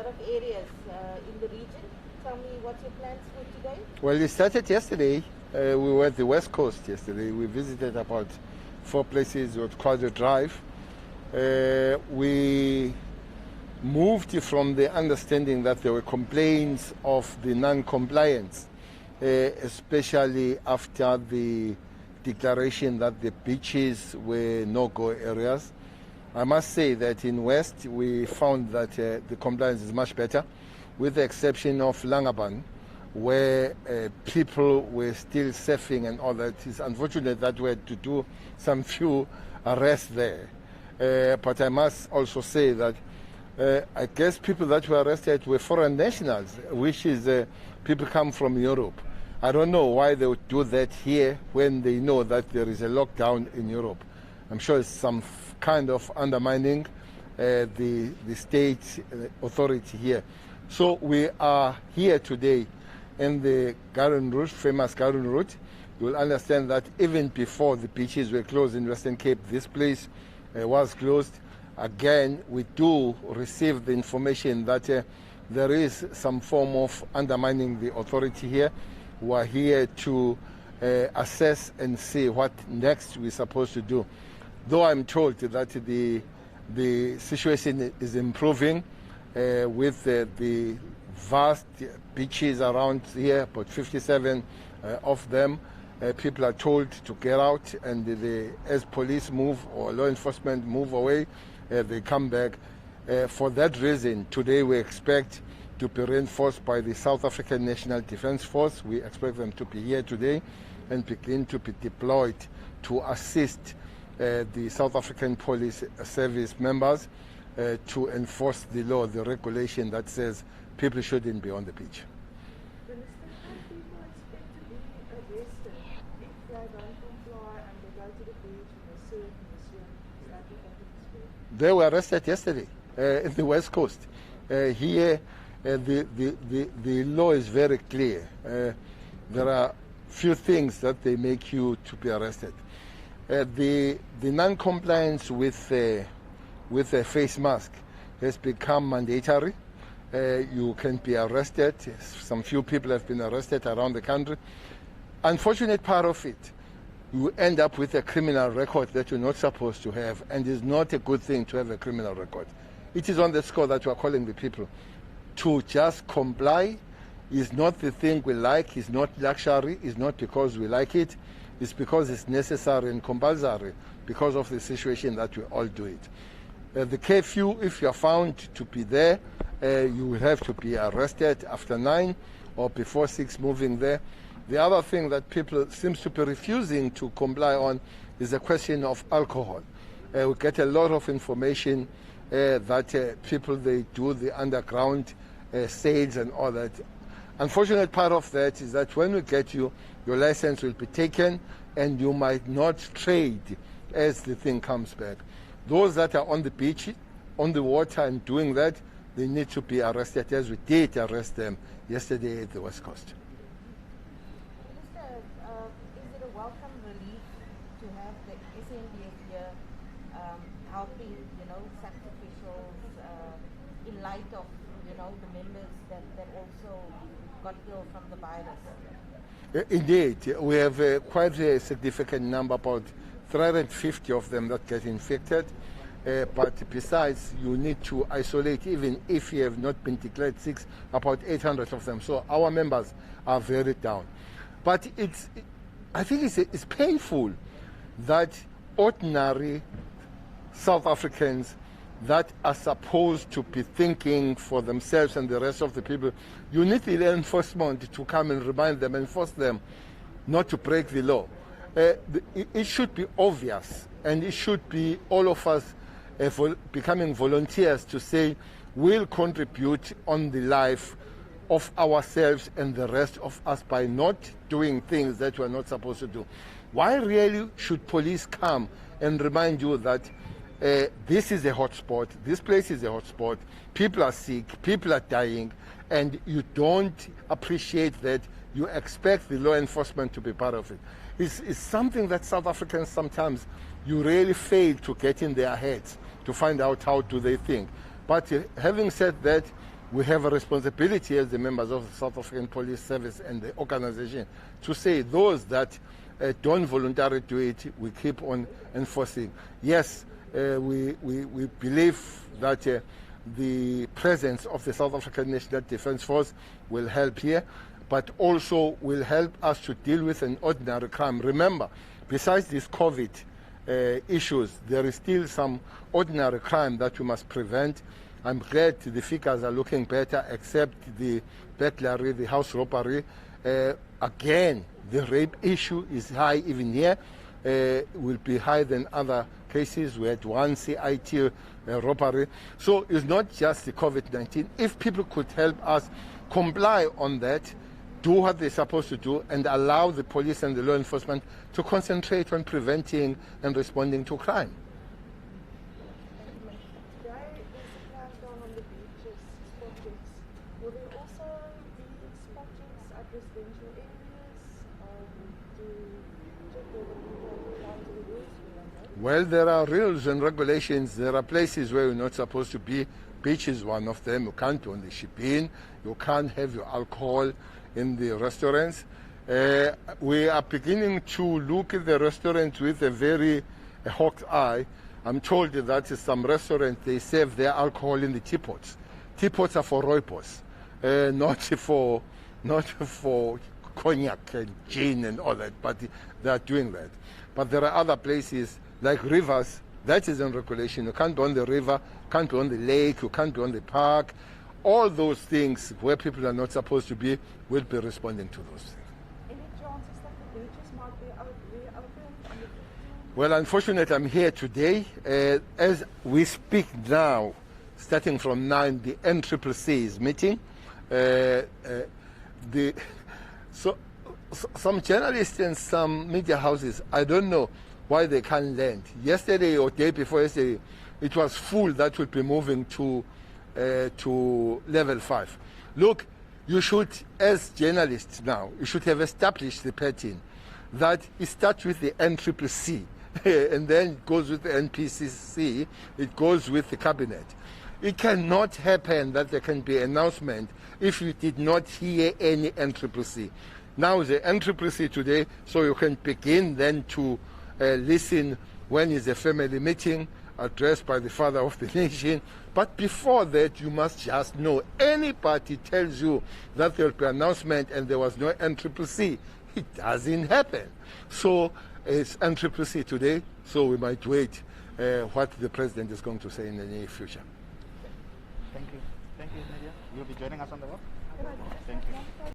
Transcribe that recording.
lot of areas in the region. Tell me what's your plans for today? Well, it started yesterday. We were at the West Coast yesterday. We visited about 4 places with Quadra Drive. We moved from the understanding that there were complaints of the non-compliance, especially after the declaration that the beaches were no-go areas. I must say that in West, we found that the compliance is much better, with the exception of Langaban, where people were still surfing and all that. It's unfortunate that we had to do some few arrests there. But I must also say that I guess people that were arrested were foreign nationals, which is people come from Europe. I don't know why they would do that here when they know that there is a lockdown in Europe. I'm sure it's some kind of undermining the state authority here. So we are here today in the Garden Route, famous Garden Route. You will understand that even before the beaches were closed in Western Cape, this place was closed. Again, we do receive the information that there is some form of undermining the authority here. We are here to assess and see what next we're supposed to do. Though I'm told that the situation is improving with the vast beaches around here, about 57 of them. People are told to get out, and as police move or law enforcement move away, they come back. For that reason, today we expect to be reinforced by the South African National Defence Force. We expect them to be here today and begin to be deployed to assist the South African Police Service members to enforce the law, the regulation that says people shouldn't be on the beach. Minister, how people expect to be arrested if they don't comply and they go to the beach and they surf and they swim? Is that what happens? They were arrested yesterday in the West Coast. Here, the law is very clear. There are few things that they make you to be arrested. The non-compliance with a face mask has become mandatory. You can be arrested. Some few people have been arrested around the country. Unfortunate part of it, you end up with a criminal record that you're not supposed to have, and it's not a good thing to have a criminal record. It is on the score that we are calling the people to just comply. Is not the thing we like, it's not luxury, it's not because we like it, it's because it's necessary and compulsory because of the situation that we all do it. The curfew, if you are found to be there, you will have to be arrested after 9 or before 6 moving there. The other thing that people seems to be refusing to comply on is the question of alcohol. We get a lot of information that people, they do the underground sales and all that. Unfortunate part of that is that when we get you, your license will be taken and you might not trade as the thing comes back. Those that are on the beach, on the water and doing that, they need to be arrested, as we did arrest them yesterday at the West Coast. Minister, is it a welcome relief to have the SNDF here helping, such officials in light of, the members that also got ill from the virus? Indeed, we have quite a significant number, about 350 of them that get infected. But besides, you need to isolate, even if you have not been declared sick, about 800 of them. So our members are very down. But I think it's painful that ordinary South Africans that are supposed to be thinking for themselves and the rest of the people, you need the enforcement to come and remind them and force them not to break the law. It should be obvious, and it should be all of us becoming volunteers to say we'll contribute on the life of ourselves and the rest of us by not doing things that we're not supposed to do. Why really should police come and remind you that this is a hotspot, this place is a hotspot, people are sick, people are dying, and you don't appreciate that, you expect the law enforcement to be part of it. It's something that South Africans sometimes, you really fail to get in their heads to find out how do they think. But having said that, we have a responsibility as the members of the South African Police Service and the organization to say those that don't voluntarily do it, we keep on enforcing. Yes, we believe that the presence of the South African National Defence Force will help here, but also will help us to deal with an ordinary crime. Remember, besides these COVID issues, there is still some ordinary crime that we must prevent. I'm glad the figures are looking better, except the burglary, the house robbery. Again, the rape issue is high even here. Will be higher than other cases. We had one CIT robbery. So it's not just the COVID-19. If people could help us comply on that, do what they're supposed to do, and allow the police and the law enforcement to concentrate on preventing and responding to crime. Today is a crackdown on the beaches, spot-checks. Will there also be spot-checks at residential areas to check whether people comply to the rules? Well, there are rules and regulations. There are places where you're not supposed to be. Beach is one of them. You can't go on the shipping. You can't have your alcohol in the restaurants. We are beginning to look at the restaurants with a very hawk's eye. I'm told that some restaurants, they serve their alcohol in the teapots. Teapots are for rooibos, not for cognac and gin and all that, but they are doing that. But there are other places like rivers, that is in regulation. You can't go on the river, can't go on the lake, you can't go on the park. All those things where people are not supposed to be, will be responding to those things. Any chances that the beaches might be reopened on the 15th? Well, unfortunately, I'm here today. As we speak now, starting from 9, the NCCC is meeting. Some journalists and some media houses, I don't know why they can't land. Yesterday or day before yesterday, it was full that would be moving to level 5. Look, you should, as journalists now, you should have established the pattern that it starts with the NCCC and then it goes with the NPCC, it goes with the cabinet. It cannot happen that there can be an announcement if you did not hear any NCCC. Now the NCCC today, so you can begin then to listen when is a family meeting addressed by the father of the nation. But before that, you must just know, anybody tells you that there will be an announcement and there was no NCCC, it doesn't happen. So it's NCCC today, so we might wait what the president is going to say in the near future. Thank you. Thank you, Nadia. You'll be joining us on the walk? Can I just Thank you.